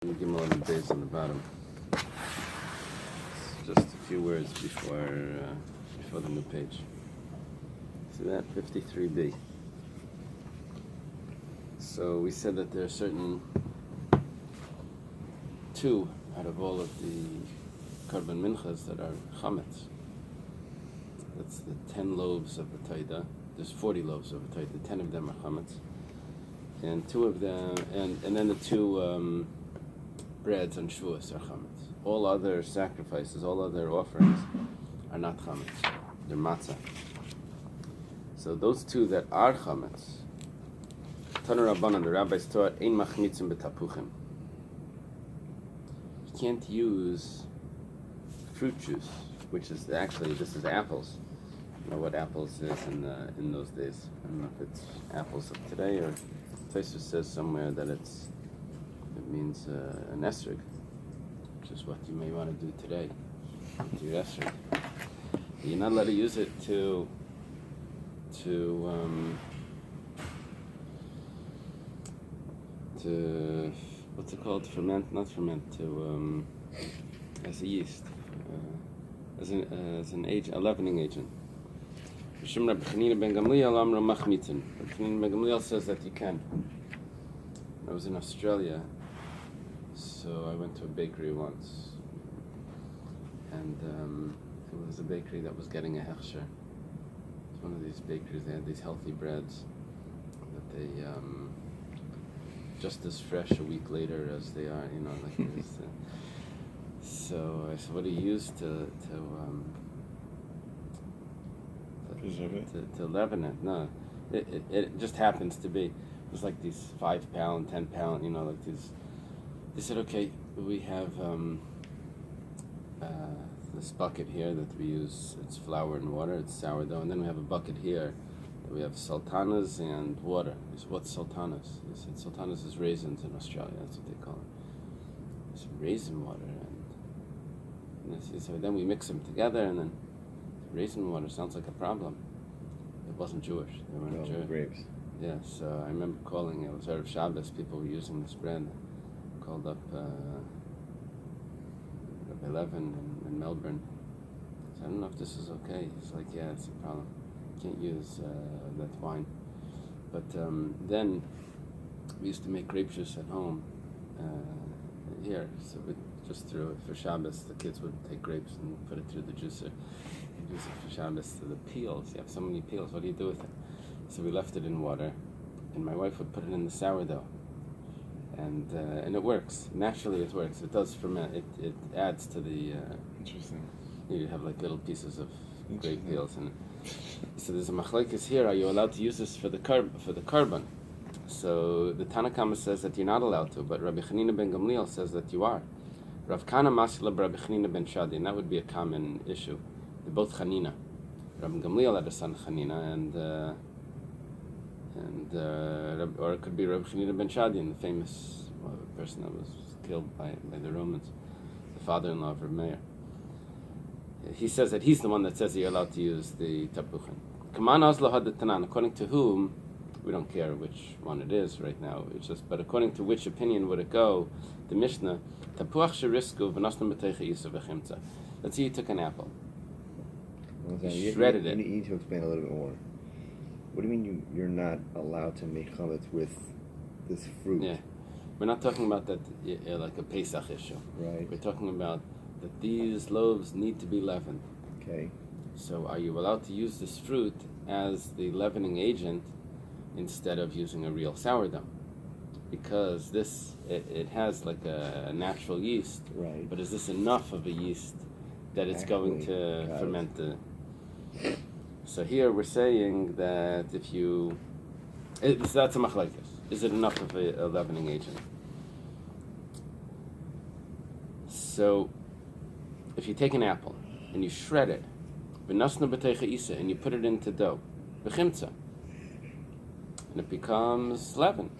Gimel and Bais on the bottom. Just a few words before the new page. See that? 53b. So we said that there are certain two out of all of the Karban Minchas that are chametz. That's the 10 loaves of the Taida. There's 40 loaves of the Taida. 10 of them are chametz. And two of them, and then the two breads and Shavuos are chametz. All other sacrifices, all other offerings are not chametz. They're matzah. So those two that are chametz, Tanu Rabbanan, the rabbis taught, ein machmitzim b'tapuchim. You can't use fruit juice, which is actually, this is apples. I don't know what apples is in those days. I don't know if it's apples of today, or Tosfos says somewhere that it means an esrog, which is what you may want to do today to your esrog. You're not allowed to use it to what's it called? Not ferment. To as a yeast, as an agent, a leavening agent. Rabbi ben Gamliel says that you can. I was in Australia, so I went to a bakery once, and it was a bakery that was getting a hechsher. It's one of these bakeries. They had these healthy breads that they just as fresh a week later as they are, like this. So I said, "What do you use to leaven it?" No, it just happens to be. It was like these 5 pound, 10 pound, like these. They said, "Okay, we have this bucket here that we use. It's flour and water. It's sourdough, and then we have a bucket here that we have sultanas and water." I said, "What's sultanas?" They said, "Sultanas is raisins in Australia. That's what they call it." I said, "Raisin water," and they said, so then we mix them together, and then raisin water sounds like a problem. It wasn't Jewish. They weren't Jewish. Grapes. Yeah, so I remember calling. It was Erev Shabbos. People were using this bread. Called up Rabbi Levin in Melbourne. So I don't know if this is okay. He's like, "Yeah, it's a problem. Can't use that wine." But then we used to make grape juice at home here. So we just threw it for Shabbos. The kids would take grapes and put it through the juicer. Use it for Shabbos. So the peels, you have so many peels, what do you do with it? So we left it in water, and my wife would put it in the sourdough, and it works. Naturally it works. It does ferment. It adds to the Interesting. You have like little pieces of grape peels in it. So there's a machlekes here. Are you allowed to use this for the karban? So the Tanna Kama says that you're not allowed to, but Rabbi Chanina ben Gamliel says that you are. Rav Kana Masila Rabbi Chanina ben Shadi, and that would be a common issue. They're both Chanina. Rabbi Gamliel had a son Chanina, or it could be Rabbi Chanina ben Shadi, the famous person that was killed by the Romans, the father-in-law of Reb Meir. He says that he's the one that says that you're allowed to use the tapuchin. Kaman Azla had the Tanan, according to whom, we don't care which one it is right now. It's just, but according to which opinion would it go? The Mishnah, tapuach sherisku v'nasna b'teicha yisa v'chimtza. Let's say you took an apple. You shredded it. You need to explain a little bit more. What do you mean you're not allowed to make chametz with this fruit? Yeah, we're not talking about that like a Pesach issue. Right. We're talking about that these loaves need to be leavened. Okay. So are you allowed to use this fruit as the leavening agent instead of using a real sourdough? Because it has like a natural yeast. Right. But is this enough of a yeast that it's going to ferment the... So here we're saying that if you... that's a machlekes. Is it enough of a leavening agent? So if you take an apple and you shred it, and you put it into dough, and it becomes leaven.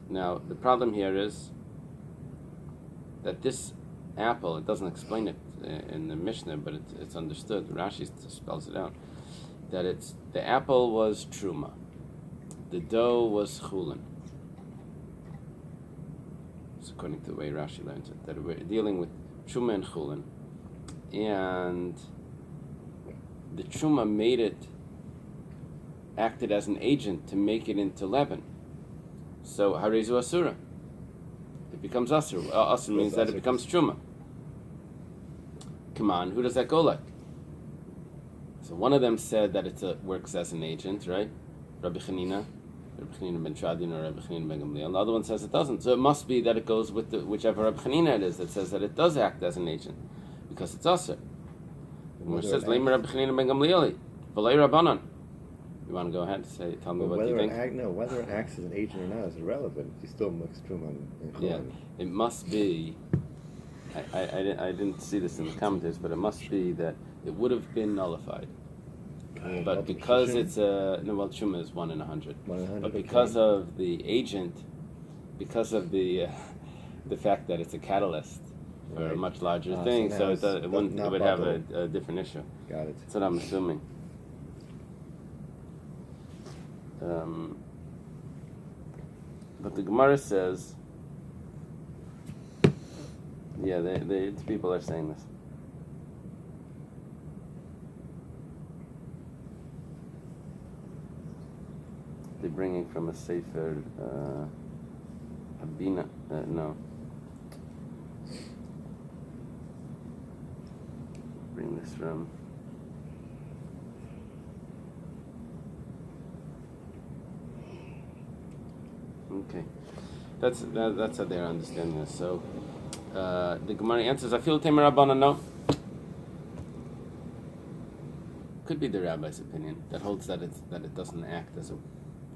Now the problem here is that this apple, it doesn't explain it in the Mishnah, but it's understood. Rashi spells it out that the apple was truma, the dough was chulin. So according to the way Rashi learns it, that we're dealing with Truma and Chulin, and the Truma acted as an agent to make it into leaven. So Harezu Asura. It becomes Asur. Asur means that it becomes Truma. Come on, who does that go like? So one of them said that it works as an agent, right? Rabbi Chanina ben Shadin or Rabbi Chanina ben Gamliel. The other one says it doesn't. So it must be that it goes with whichever Rabbi Chanina it is that says that it does act as an agent, because it's Asur. It says Leimer Rabbi Chanina ben Gamliel, V'lei Rabbanan. You want to go ahead and tell me what you think? Whether it acts as an agent or not is irrelevant. You still mix Truma and Chulin. Yeah, it must be. I didn't see this in the commentaries, but it must be that it would have been nullified. But because it's Truma is 1 in 100. 1 in 100. But because of the agent, because of the fact that it's a catalyst for a much larger thing, so it would have a different issue. Got it. That's what I'm assuming. But the Gemara says, the people are saying this. They're bringing from a Sefer Habina. No. Bring this from. Okay, that's how they're understanding this. So the Gemara answers, "I feel Tamer Rabbana no." Could be the rabbi's opinion that holds that it doesn't act as a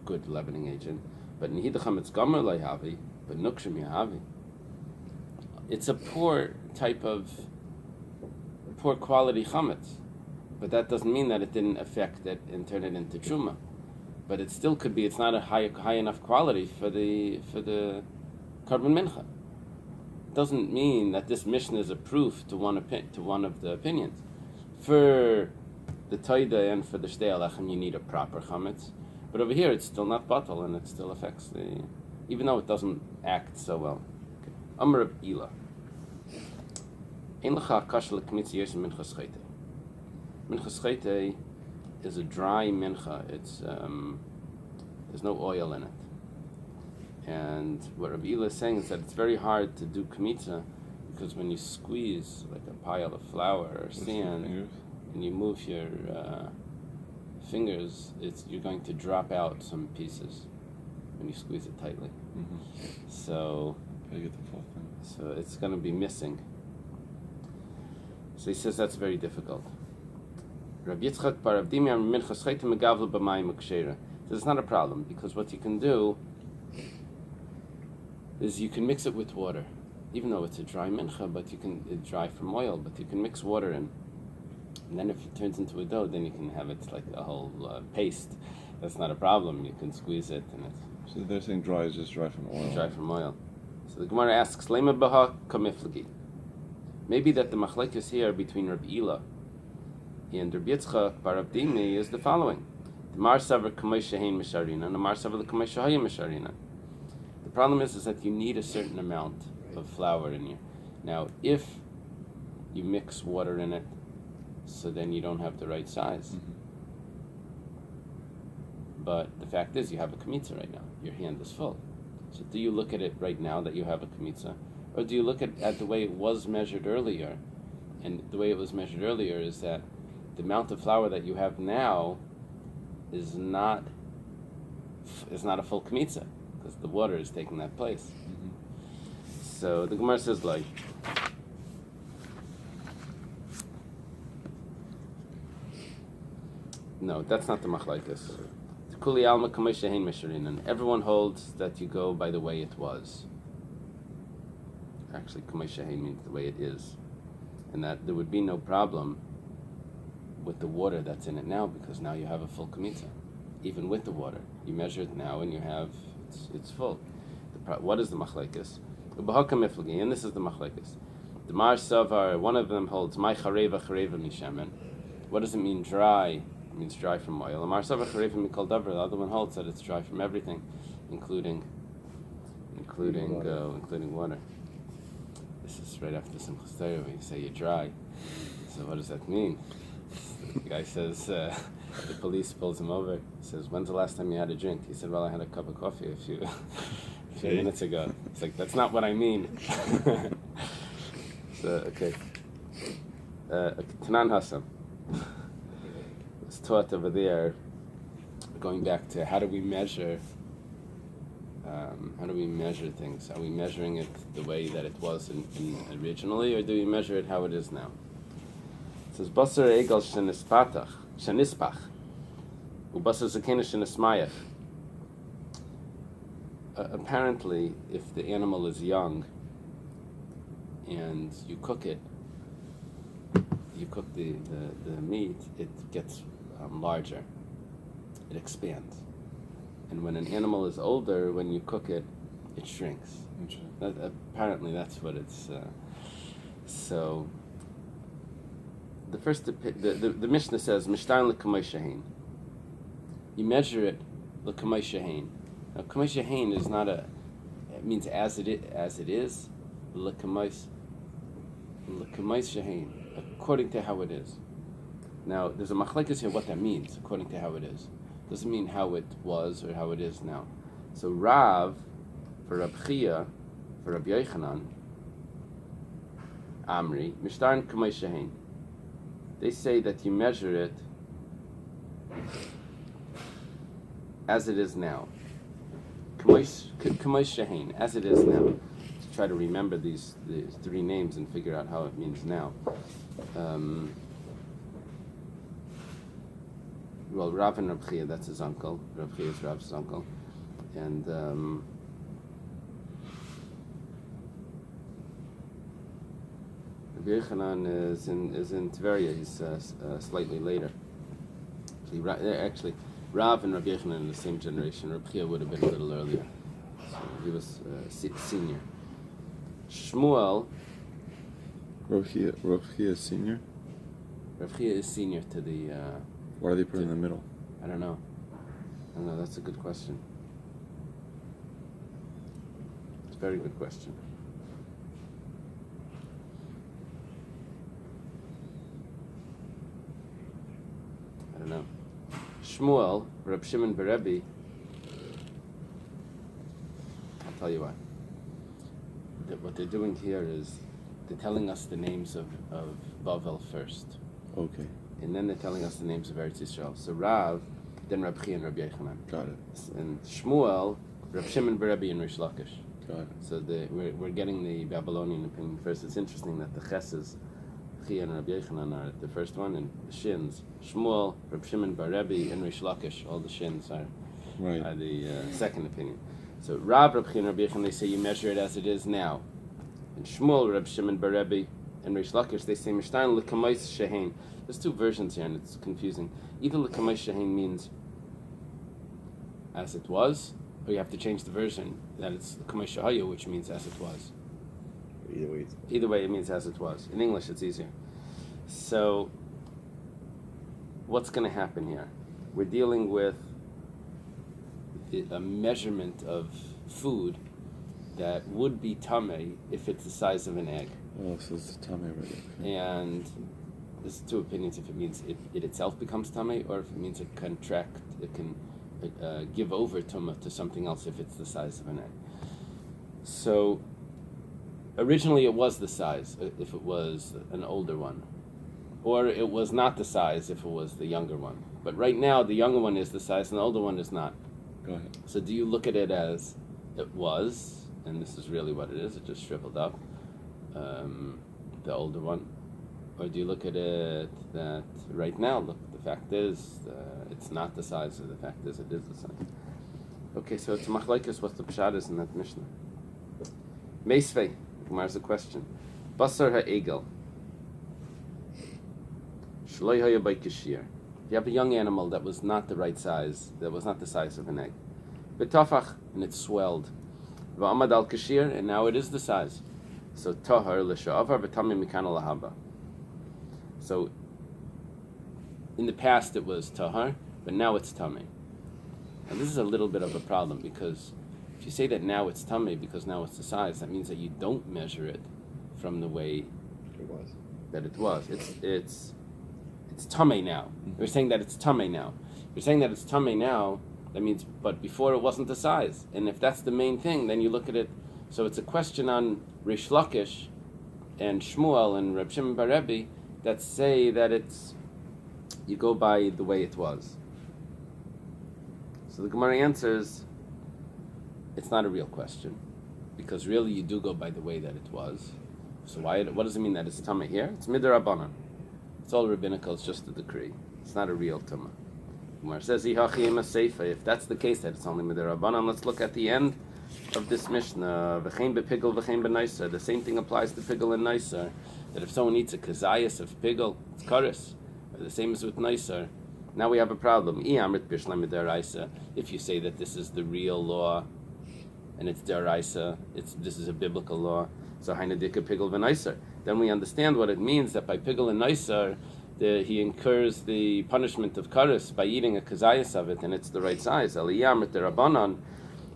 good leavening agent, but Nihidacham it's Gomer Lehavi, but Nukshim Yahavi. It's a poor quality chametz, but that doesn't mean that it didn't affect it and turn it into truma. But it still could be. It's not a high enough quality for the carbon mincha. It doesn't mean that this mission is a proof to one of the opinions. For the taida and for the shtei alechem, you need a proper chametz. But over here, it's still not batal, and it still affects even though it doesn't act so well. Amar of Eily. Ein lecha kasha lekmitza yosem minchas chayte. Minchas chayte is a dry mincha. It's there's no oil in it. And what Rabbi Eily is saying is that it's very hard to do kmitza because when you squeeze like a pile of flour or sand and you move your fingers, you're going to drop out some pieces when you squeeze it tightly. Mm-hmm. So it's going to be missing. So he says that's very difficult. Rabbi Yitzchak bar Avdimi minchas chayte megavle b'mayim ukshera. So it's not a problem because what you can do is you can mix it with water, even though it's a dry mincha, but it's dry from oil, but you can mix water in. And then if it turns into a dough, then you can have it like a whole paste. That's not a problem. You can squeeze it and it's... So they're saying dry is just dry from oil. Dry from oil. So the Gemara asks, Lema baha kamiflagi. Maybe that the machlekes here between Rabbi Eily and Rabbi Yitzchak bar Avdimi is the following. The mar savar kamei shehein misharina and the mar savar kamei shehaya misharina. The problem is that you need a certain amount of flour in you. Now, if you mix water in it, so then you don't have the right size. Mm-hmm. But the fact is, you have a kmitza right now. Your hand is full. So do you look at it right now that you have a kmitza? Or do you look at the way it was measured earlier? And the way it was measured earlier is that the amount of flour that you have now is not a full kmitza, because the water is taking that place. Mm-hmm. So the Gemara says, like, no, that's not the machlaikas. Kuli alma kamei shehein misharinan. Everyone holds that you go by the way it was. Actually, kamei shehein means the way it is, and that there would be no problem with the water that's in it now, because now you have a full kmitza, even with the water. You measure it now, and you have it's full. What is the machlaikas? And this is the machlaikas. The mar savar, one of them holds my chareva mishamen. What does it mean dry? It means dry from oil. The other one holds that it's dry from everything, including water. This is right after Simchas Torah when you say you're dry. So what does that mean? The guy says, the police pulls him over. He says, when's the last time you had a drink? He said, well, I had a cup of coffee a few minutes ago. It's like, that's not what I mean. So, okay. Tanan Hassan. It's taught over there, going back to how do we measure things? Are we measuring it the way that it was in originally, or do we measure it how it is now? It says, Basar Egal Shenispach, Ubasar Zakena Shenismayach. Apparently, if the animal is young and you cook the meat, it gets larger. It expands. And when an animal is older, when you cook it, it shrinks. Apparently, that's what it's. So, the Mishnah says, "Mishtan l'kamay shahin." You measure it l'kamay shahin. Now, kamay shahin is not a. It means as it is. L'kamay shahin, according to how it is. Now, there's a machlekes here what that means, according to how it is. Doesn't mean how it was or how it is now. So Rav, for Rab Chia, for Rabbi Yochanan, Amri, Mishtan Kamay Shahin. They say that you measure it as it is now. Kamay Shahin, as it is now. To try to remember these three names and figure out how it means now. Well, Rav and Rab Chia, that's his uncle. Rab Chia is Rav's uncle. And Rabbi Yochanan is in Tveria. He's slightly later. Actually, Rav and Rabbi Yochanan in the same generation. Rab Chia would have been a little earlier. So he was senior. Shmuel. Rav Chia is senior? Rav Chia is senior to the... Why are they put in the middle? I don't know. That's a good question. It's a very good question. I don't know. Shmuel, Reb Shimon Berebi. I'll tell you what. What they're doing here is they're telling us the names of Bavel first. Okay. And then they're telling us the names of Eretz Yisrael. So Rav, then Rab Chia and Rabbi Yochanan. Got it. And Shmuel, Reb Shimon Berebi and Rish Lakish. Got it. So we're getting the Babylonian opinion first. It's interesting that the Cheses, Chia and Rabbi Yochanan are the first one, and the Shins, Shmuel, Reb Shimon Berebi and Rish Lakish, all the Shins are the second opinion. So Rav, Reb Chia and Rabbi Yochanan, they say you measure it as it is now. And Shmuel, Reb Shimon Berebi and Rish Lakish, they say Mishtan l'kamais shehein. There's two versions here, and it's confusing. Either l'kamay shahin means as it was, or you have to change the version that it's l'kamay shahaya, which means as it was. Either way, it means as it was. In English, it's easier. So, what's going to happen here? We're dealing with a measurement of food that would be tamei if it's the size of an egg. Oh, so it's the tamei already. Okay. And there's two opinions if it means it itself becomes tamei, or if it means it can give over tumah to something else if it's the size of an egg. So originally it was the size if it was an older one, or it was not the size if it was the younger one. But right now the younger one is the size and the older one is not. Go ahead. So do you look at it as it was, and this is really what it is, it just shriveled up, the older one? Or do you look at it that right now, look, the fact is, it's not the size, or the fact is it is the size? Okay, so it's machlekes what the pshat is in that Mishnah. Meisvei, Gemara's a question. Basar ha'egel. Shloi haya by kashir. You have a young animal that was not the right size, that was not the size of an egg. Betafach, and it swelled. Va'amad al kashir, and now it is the size. So tahar l'sha'avar v'tamim mikana lahaba. So, in the past it was tahar, but now it's tamei. And this is a little bit of a problem, because if you say that now it's tamei because now it's the size, that means that you don't measure it from the way It was. that it was. It's tamei now. We're saying that it's tamei now. You're saying that it's tamei now. That means, but before it wasn't the size. And if that's the main thing, then you look at it. So it's a question on Rish Lakish and Shmuel and Reb Shimon bar Rebbe that say that you go by the way it was. So the Gemara answers, it's not a real question, because really you do go by the way that it was. So what does it mean that it's tamei here? It's midirabanan. It's all rabbinical. It's just a decree. It's not a real tumah. Gemara says, if that's the case, that it's only midirabanan, let's look at the end of this Mishnah. V'chein bepigel, v'chein b'naiser. The same thing applies to pigel and naiser. That if someone eats a kazayas of pigel, it's karis. The same as with naiser. Now we have a problem. If you say that this is the real law, and it's deraisa, this is a biblical law, so hainadika pigel v'naiser. Then we understand what it means that by pigel and naiser, he incurs the punishment of karis by eating a kazayas of it, and it's the right size. Aliyamrit derabanan.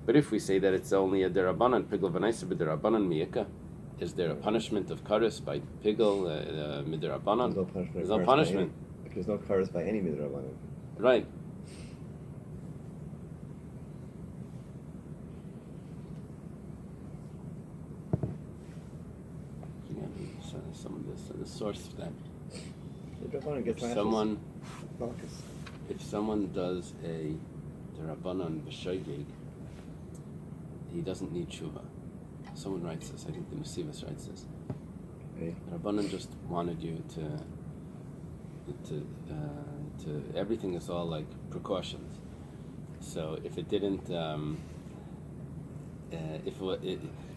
But if we say that it's only a derabanan, pigel v'naiser b'derabanan miyika, is there a punishment of karis by pigel miderabanan? There's no punishment. There's no kares by any midrabanan. Right. The source of that. If someone does a derabanan b'shoigig, he doesn't need tshuva. Someone writes this. I think the Mesivus writes this. Okay. Rabbanan just wanted you to everything is all like precautions. So if it didn't,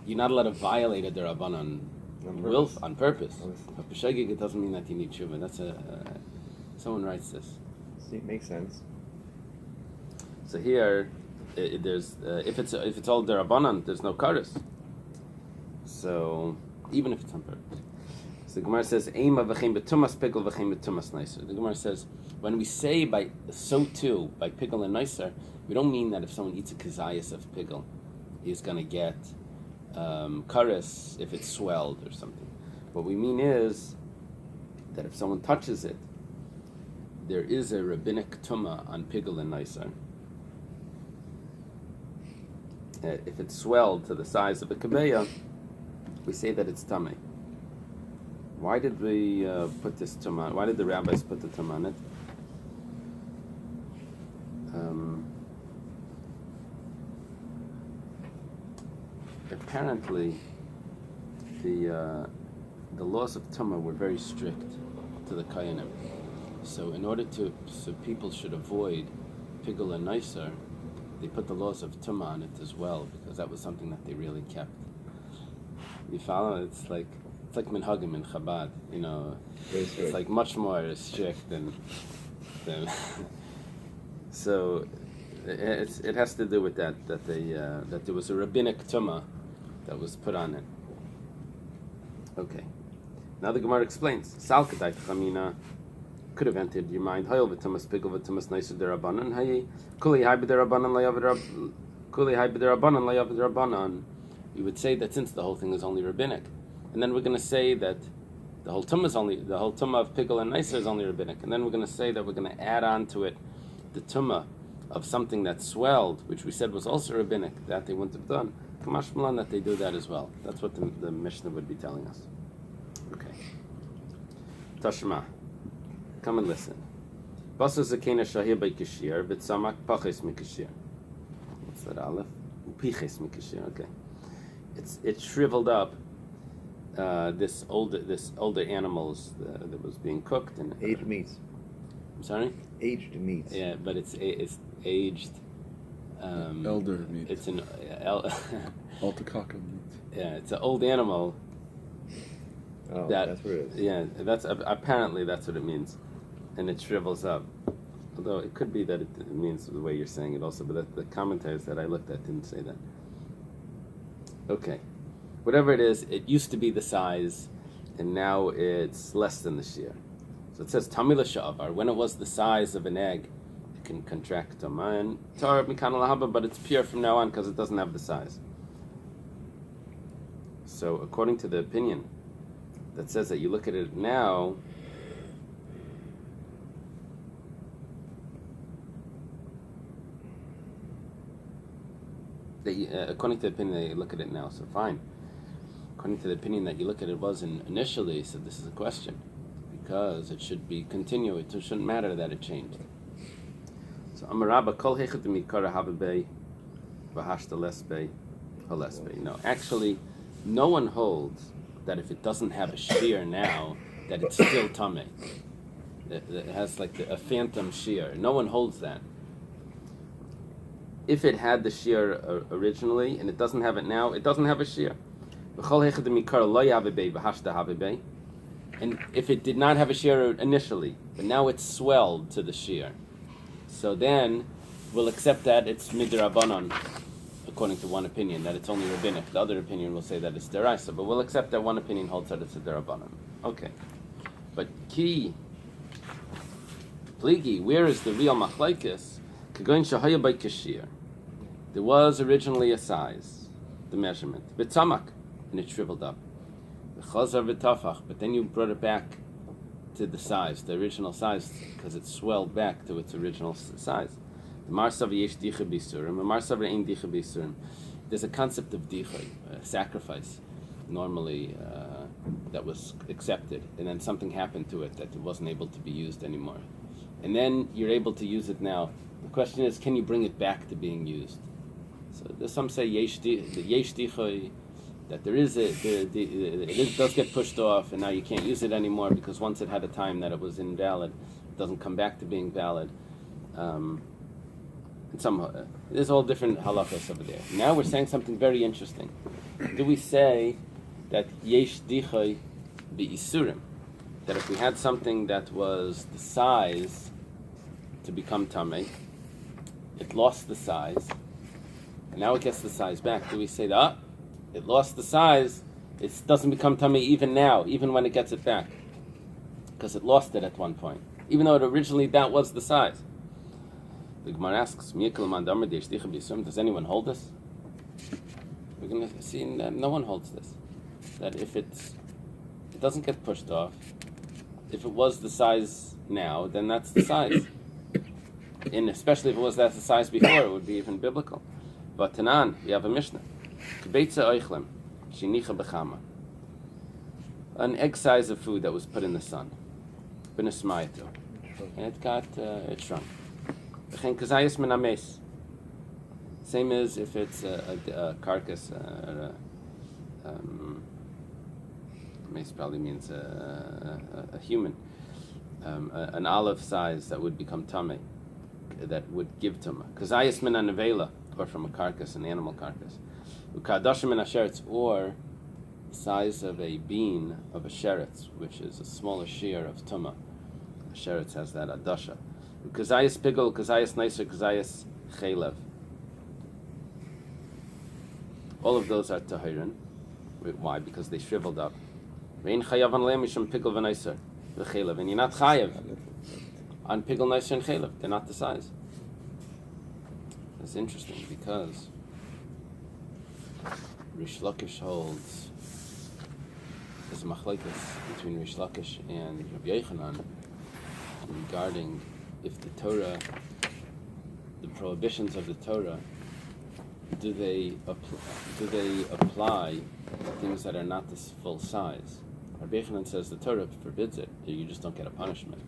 you're not allowed to violate a derabanan on purpose. But b'shegig, it doesn't mean that you need tshuva. That's someone writes this. See, it makes sense. So here, there's if it's all derabanan, there's no kares. So even if it's on purpose. So the Gemara says, "Eima v'chein b'tumas pigel v'chein b'tumas neiser." The Gemara says, when we say by pigel and neiser, we don't mean that if someone eats a kazayas of pigel, he's going to get kares if it's swelled or something. What we mean is that if someone touches it, there is a rabbinic tumah on pigel and neiser. If it's swelled to the size of a kabeya, we say that it's tamei. Why did we put this tumah? Why did the rabbis put the tumah on it? Apparently, the laws of tumah were very strict to the kohanim. So in order so people should avoid pigel and neiser, they put the laws of tumah on it as well, because that was something that they really kept. You follow? It's like minhagim in Chabad, it's like much more strict than so it has to do with that there was a rabbinic tumah that was put on it. Okay. Now the Gemara explains. Salkadai Chamina could have entered your mind. Hayol v'tumas pigel v'tumas neiser derabanan. Hayi kuli hay b'derabanan layav derabanan. You would say that since the whole thing is only rabbinic, and then we're going to say that the whole tumah of pigel and neiser is only rabbinic, and then we're going to say that we're going to add on to it the tumah of something that swelled, which we said was also rabbinic, that they wouldn't have done. Kamash Malan, that they do that as well. That's what the Mishnah would be telling us. Okay. Tashma. Come and listen. Basar zakena shahir by kishir, v'tzamak paches mikishir. What's that aleph? Upiches mikishir. Okay. It shriveled up. This older animals that was being cooked and aged meats. I'm sorry. Aged meats. Yeah, but it's aged. Elder meat. It's an Altakaka meat. Yeah, it's an old animal. Oh, that's what it is. Yeah, apparently that's what it means, and it shrivels up. Although it could be that it means the way you're saying it also, but the commentaries that I looked at didn't say that. Okay, whatever it is, it used to be the size, and now it's less than the shear. So it says tamei l'sha'avar. When it was the size of an egg, it can contract tama and tar mikan lahaba, but it's pure from now on because it doesn't have the size. So according to the opinion that says that you look at it now. That according to the opinion that you look at it now, so fine. According to the opinion that you look at it was initially, so this is a question, because it should be continuous. It shouldn't matter that it changed. So Amarabba kol hechet mikara habei v'hashta lesbei halesbei. No, actually, no one holds that if it doesn't have a shear now, that it's still tamei. It has like a phantom shear. No one holds that. If it had the shear originally and it doesn't have it now, it doesn't have a shear. And if it did not have a shear initially, but now it's swelled to the shear, so then we'll accept that it's midrabanan, according to one opinion, that it's only rabbinic. The other opinion will say that it's deraisa, but we'll accept that one opinion holds that it's a derabanan. Okay. But ki, pligi, where is the real machlekes? There was originally a size, the measurement, b'tzamak, and it shriveled up. But then you brought it back to the size, the original size, because it swelled back to its original size. There's a concept of dicha, sacrifice, normally that was accepted, and then something happened to it that it wasn't able to be used anymore. And then you're able to use it now. The question is, can you bring it back to being used? So there's some say yesh dicha, that there is it does get pushed off, and now you can't use it anymore because once it had a time that it was invalid, it doesn't come back to being valid. And there's all different halachas over there. Now we're saying something very interesting. Do we say that yesh dicha be'isurim, that if we had something that was the size to become tamei, it lost the size, and now it gets the size back, do we say that it lost the size, it doesn't become tamei even now, even when it gets it back, because it lost it at one point, even though it originally that was the size? The Gemara asks, does anyone hold this? We're going to see that no one holds this. That if it doesn't get pushed off, if it was the size now, then that's the size. And especially if it was that the size before, it would be even biblical. But Tanan, we have a Mishnah. An egg size of food that was put in the sun. And it shrunk. Same as if it's a carcass, mace probably means a human, an olive size that would become tamei, that would give tumah. Kazayas min nevela, or from a carcass, an animal carcass. Ukadashim min asheretz, or the size of a bean of a sheretz, which is a smaller shear of tumah. A sheretz has that adasha. Kazayas pigel, kazayas nicer, kazayas chaylev. All of those are tahirin. Why? Because they shriveled up. Vein chayav an le'mishum pigel v'nicer v'chaylev, and you're not chayav on pigel nicer and chaylev. They're not the size. It's interesting because Rish Lakish holds there's a machlekes between Rish Lakish and Rabbi Yochanan regarding if the Torah, the prohibitions of the Torah, do they apply things that are not this full size? Rabbi Yochanan says the Torah forbids it; you just don't get a punishment.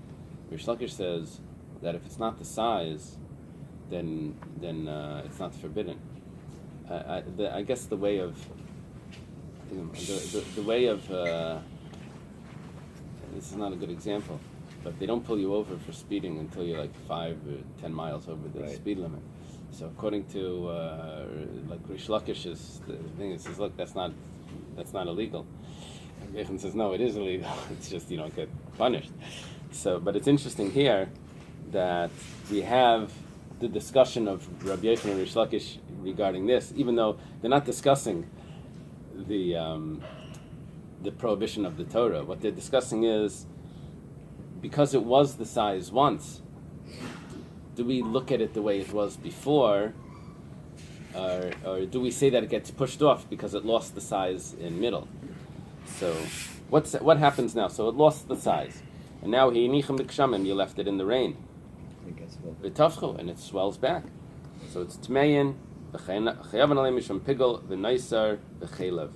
Rish Lakish says that if it's not the size, then it's not forbidden. I guess the way of the way of this is not a good example, but they don't pull you over for speeding until you're like 5 or 10 miles over the speed limit. So according to like Rish Lakish's thing, it says, look, that's not illegal. And Yechon says, no, it is illegal. It's just you don't get punished. So, but it's interesting here that we have the discussion of Rabbi Yechon and Rish Lakish regarding this, even though they're not discussing the prohibition of the Torah. What they're discussing is, because it was the size once, do we look at it the way it was before, or do we say that it gets pushed off because it lost the size in middle? So What happens now? So it lost the size, and now you left it in the rain. It gets full. V'tafchu, and it swells back. So it's tmeyin, v'chayav alayim mishum pigel, v'naisar, v'chelev.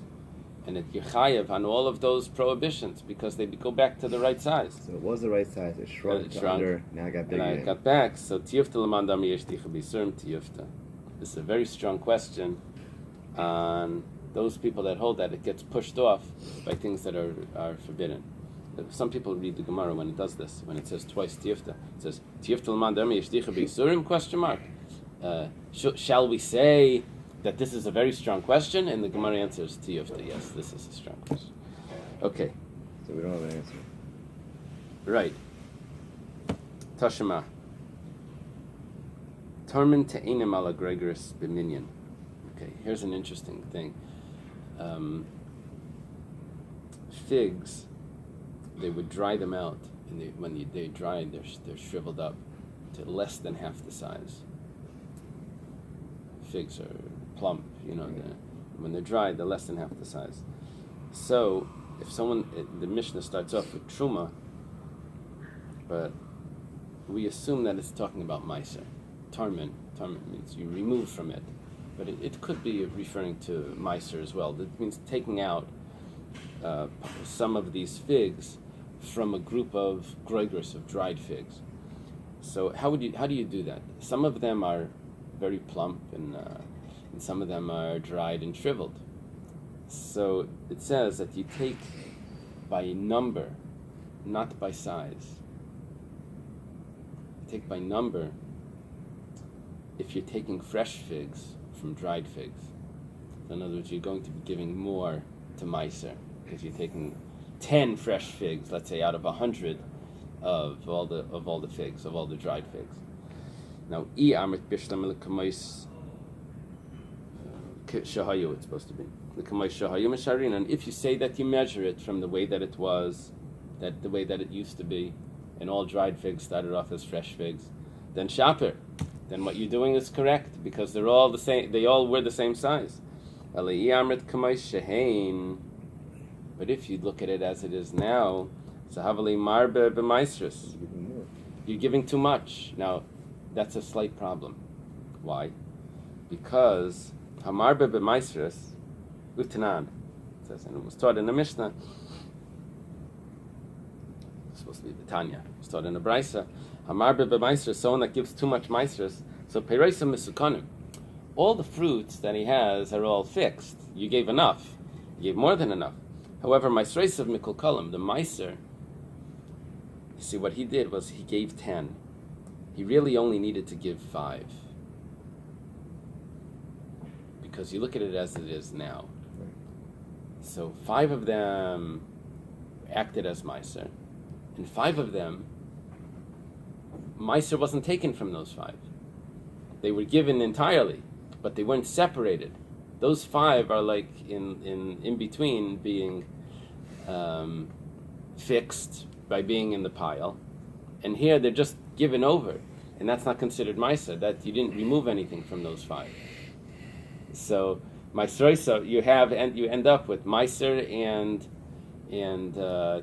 And you're chayav on all of those prohibitions because they go back to the right size. So it was the right size. It shrunk to under. Now it got bigger. And I got back. So tiyufta l'mandam yeshticha b'surim tiyufta. This is a very strong question on those people that hold that it gets pushed off by things that are forbidden. Some people read the Gemara when it does this, when it says twice tiyufta. It says tiyufta l'mandam yeshticha b'surim question mark. Shall we say that this is a very strong question? And the Gemara answers tiyufta. Yes, this is a strong question. Okay. So we don't have an answer. Right. Tashema. Tarmin te'enim ala gregoris b'minyan. Okay, here's an interesting thing. Figs, they would dry them out, and when they dry, they're shriveled up to less than half the size. Figs are plump, when they're dried, they're less than half the size. So, if the Mishnah starts off with truma, but we assume that it's talking about meiser. Tarmin means you remove from it, but it could be referring to meiser as well. That means taking out some of these figs from a group of groigers, of dried figs. So how do you do that? Some of them are very plump, and some of them are dried and shriveled. So it says that you take by number, not by size. You take by number if you're taking fresh figs from dried figs. So in other words, you're going to be giving more to meiser because you're taking 10 fresh figs, let's say, out of 100 of all the figs, of all the dried figs. Now, shahayu, it's supposed to be. And if you say that you measure it from the way that it was, the way that it used to be, and all dried figs started off as fresh figs, then shaper. Then what you're doing is correct because they're all the same. They all were the same size. But if you look at it as it is now, you're giving too much. Now, that's a slight problem. Why? Because Hamarbe b'maisris utanan, it says, and it was taught in the Mishnah. It's supposed to be Tanya. It was taught in the Brisa. Hamarbe b'maisris, someone that gives too much maisris. So pereisa misukanim. All the fruits that he has are all fixed. You gave enough. You gave more than enough. However, maisreis of mikol kalam, the meiser, you see what he did was he gave 10. He really only needed to give 5. Because you look at it as it is now. So 5 of them acted as meiser, and 5 of them, meiser wasn't taken from those 5. They were given entirely, but they weren't separated. Those 5 are like in between being fixed by being in the pile, and here they're just given over, and that's not considered meiser. That you didn't remove anything from those 5. So meiser, you end up with meiser and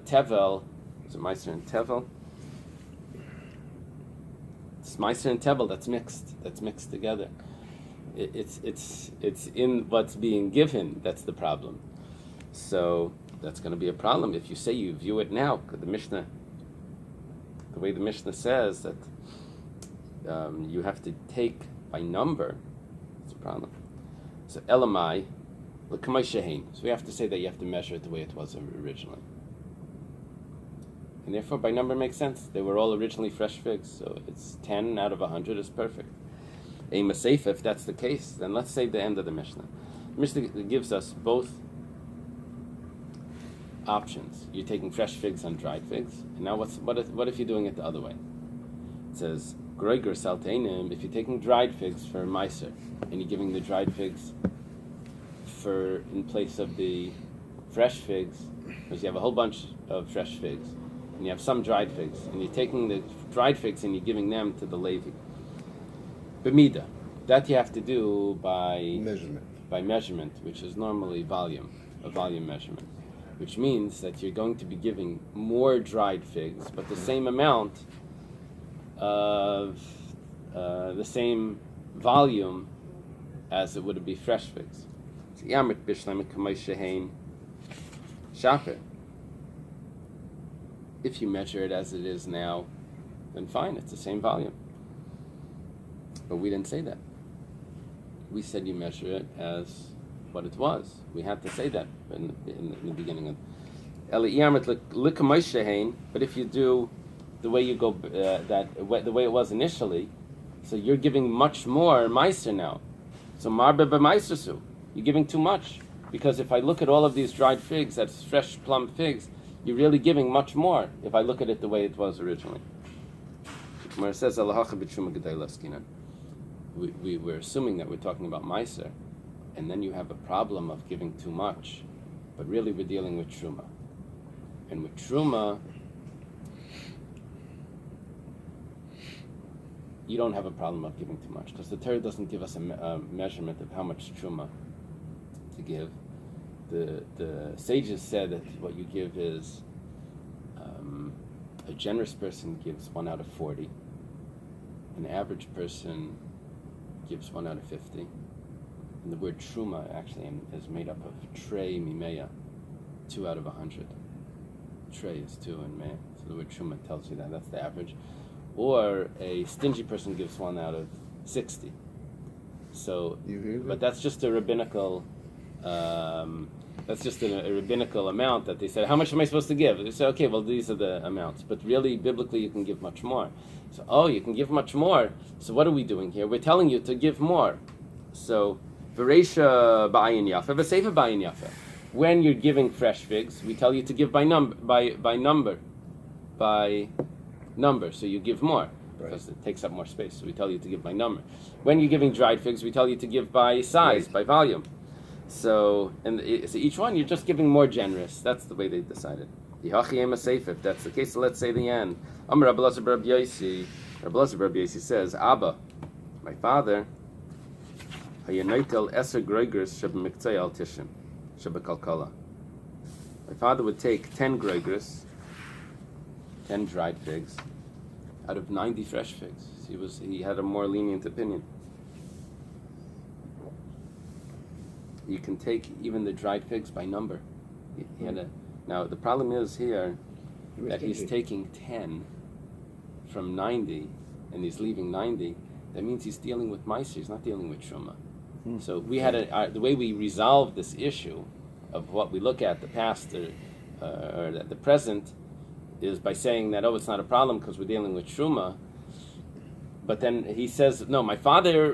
tevel. Is it meiser and tevel? It's meiser and tevel that's mixed. That's mixed together. It's in what's being given that's the problem. So that's going to be a problem if you say you view it now. The way the Mishnah says that you have to take by number. It's a problem. So elamai l'kamay shehein. So we have to say that you have to measure it the way it was originally. And therefore, by number makes sense. They were all originally fresh figs, so it's 10 out of 100 is perfect. A maseifa, if that's the case, then let's say the end of the Mishnah. The Mishnah gives us both options. You're taking fresh figs on dried figs, and now what if you're doing it the other way? It says groiger salteinim. If you're taking dried figs for meiser, and you're giving the dried figs in place of the fresh figs, because you have a whole bunch of fresh figs, and you have some dried figs, and you're taking the dried figs and you're giving them to the Levi. B'mida, that you have to do by measurement, which is normally a volume measurement. which means that you're going to be giving more dried figs, but the same amount of the same volume as it would be fresh figs. If you measure it as it is now, then fine, it's the same volume. But we didn't say that. We said you measure it as what it was. We had to say that in the beginning of Eily. But if you do the way you go the way it was initially, so you're giving much more meiser now. So marbe b'meisersu, you're giving too much, because if I look at all of these dried figs, that's fresh plum figs, you're really giving much more. If I look at it the way it was originally, where it says we're assuming that we're talking about meiser, and then you have a problem of giving too much, but really we're dealing with truma, and with truma, you don't have a problem of giving too much, because the Torah doesn't give us a measurement of how much truma to give. The sages said that what you give is a generous person gives 1 out of 40, an average person gives 1 out of 50, and the word truma actually is made up of trei mimeya, 2 out of 100. Trei is 2 and meya, so the word truma tells you that's the average. Or a stingy person gives 1 out of 60. So, but that's just a rabbinical. That's just a rabbinical amount that they said. How much am I supposed to give? They say, okay, well these are the amounts. But really, biblically, you can give much more. So, you can give much more. So what are we doing here? We're telling you to give more. So, v'reisha ba'ayin yafa, v'seifa ba'ayin yafa. When you're giving fresh figs, we tell you to give by number. So you give more, because it takes up more space. So we tell you to give by number. When you're giving dried figs, we tell you to give by size, by volume. So each one, you're just giving more generous. That's the way they decided. If that's the case, so let's say the end. Rabbi Yosi says, Abba, my father, my father would take 10 groigers, 10 dried figs, out of 90 fresh figs. He had a more lenient opinion. You can take even the dried figs by number. Now the problem is here that he's taking 10 from 90 and he's leaving 90. That means he's dealing with meiser. He's not dealing with truma. So we had the way we resolved this issue of what we look at, the past or the present, is by saying that, it's not a problem because we're dealing with truma. But then he says, no, my father